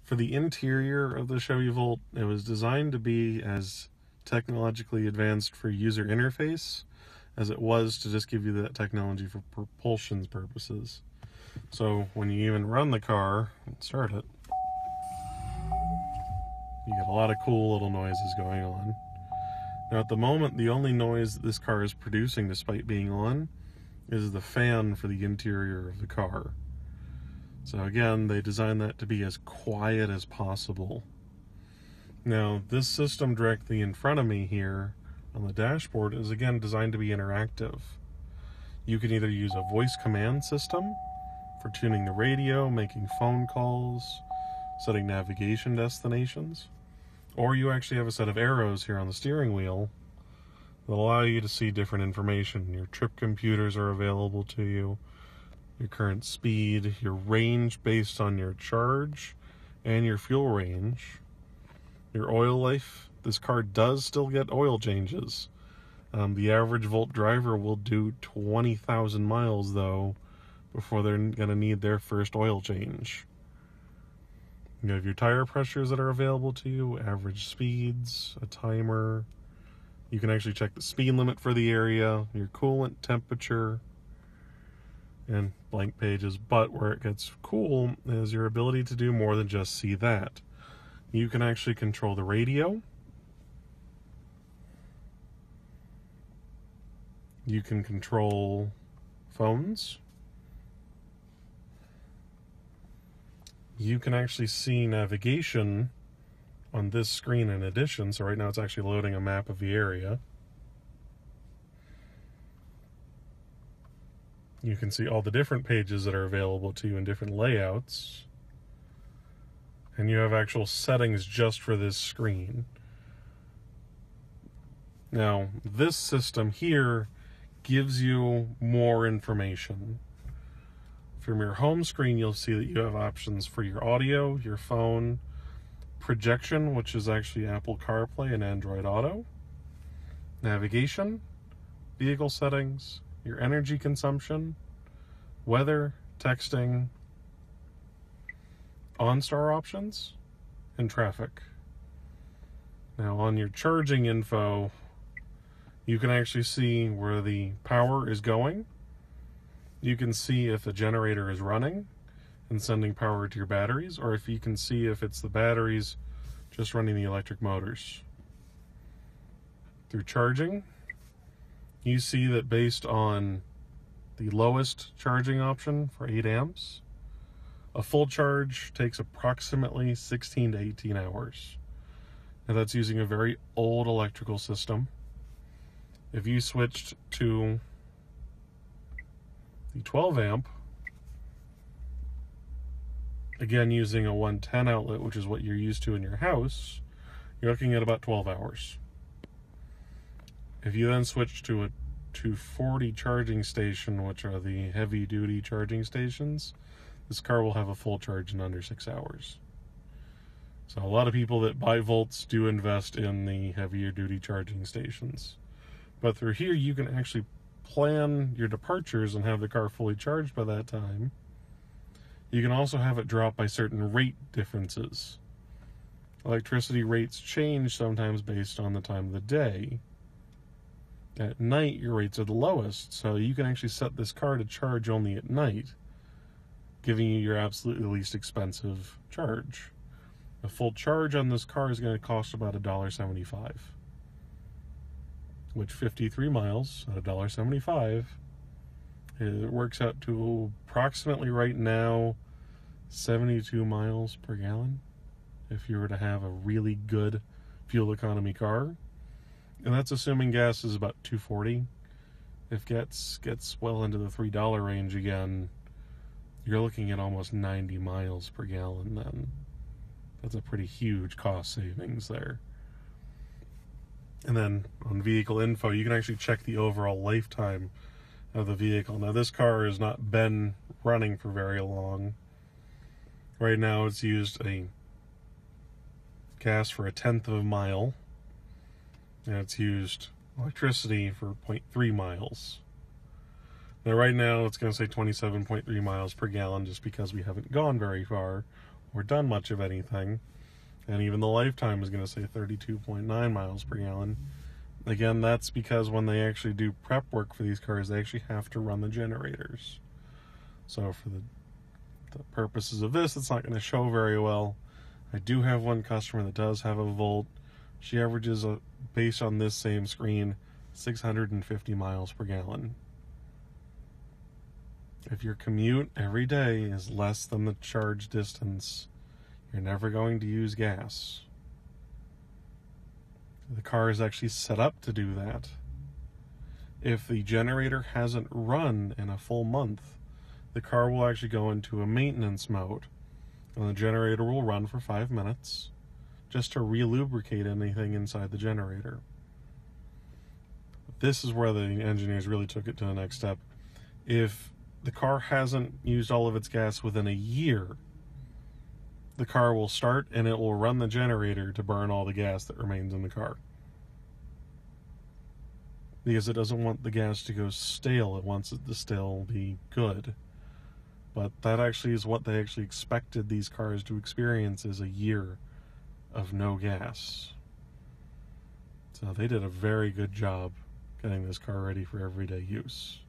For the interior of the Chevy Volt, it was designed to be as technologically advanced for user interface as it was to just give you that technology for propulsion purposes. So when you even run the car and start it, you get a lot of cool little noises going on. Now at the moment, the only noise that this car is producing, despite being on, is the fan for the interior of the car. So again, they designed that to be as quiet as possible. Now, this system directly in front of me here on the dashboard is again designed to be interactive. You can either use a voice command system for tuning the radio, making phone calls, setting navigation destinations, or you actually have a set of arrows here on the steering wheel that allow you to see different information. Your trip computers are available to you, your current speed, your range based on your charge, and your fuel range. Your oil life. This car does still get oil changes. The average Volt driver will do 20,000 miles, though, before they're going to need their first oil change. You have your tire pressures that are available to you, average speeds, a timer. You can actually check the speed limit for the area, your coolant temperature, and blank pages. But where it gets cool is your ability to do more than just see that. You can actually control the radio. You can control phones. You can actually see navigation on this screen in addition. So right now it's actually loading a map of the area. You can see all the different pages that are available to you in different layouts. And you have actual settings just for this screen. Now, this system here gives you more information. From your home screen, you'll see that you have options for your audio, your phone, projection, which is actually Apple CarPlay and Android Auto, navigation, vehicle settings, your energy consumption, weather, texting, OnStar options, and traffic. Now on your charging info, you can actually see where the power is going. You can see if the generator is running and sending power to your batteries, or if you can see if it's the batteries just running the electric motors. Through charging, you see that based on the lowest charging option for 8 amps, a full charge takes approximately 16 to 18 hours. Now that's using a very old electrical system. If you switched to the 12 amp, again using a 110 outlet, which is what you're used to in your house, you're looking at about 12 hours. If you then switch to a 240 charging station, which are the heavy duty charging stations, this car will have a full charge in under 6 hours. So a lot of people that buy Volts do invest in the heavier duty charging stations. But through here, you can actually plan your departures and have the car fully charged by that time. You can also have it drop by certain rate differences. Electricity rates change sometimes based on the time of the day. At night, your rates are the lowest, so you can actually set this car to charge only at night, giving you your absolutely least expensive charge. A full charge on this car is going to cost about $1.75, which 53 miles at $1.75, it works out to approximately right now 72 miles per gallon if you were to have a really good fuel economy car. And that's assuming gas is about $2.40. If gas gets well into the $3 range again, you're looking at almost 90 miles per gallon then. That's a pretty huge cost savings there. And then on vehicle info, you can actually check the overall lifetime of the vehicle. Now this car has not been running for very long. Right now it's used a gas for 1/10 of a mile, and it's used electricity for 0.3 miles. Now right now it's going to say 27.3 miles per gallon just because we haven't gone very far or done much of anything. And even the lifetime is going to say 32.9 miles per gallon. Again, that's because when they actually do prep work for these cars, they actually have to run the generators. So for the purposes of this, it's not going to show very well. I do have one customer that does have a Volt. She averages, based on this same screen, 650 miles per gallon. If your commute every day is less than the charge distance, you're never going to use gas. The car is actually set up to do that. If the generator hasn't run in a full month, the car will actually go into a maintenance mode, and the generator will run for 5 minutes just to re-lubricate anything inside the generator. This is where the engineers really took it to the next step. If the car hasn't used all of its gas within a year, the car will start and it will run the generator to burn all the gas that remains in the car. Because it doesn't want the gas to go stale, it wants it to still be good. But that actually is what they actually expected these cars to experience, is a year of no gas. So they did a very good job getting this car ready for everyday use.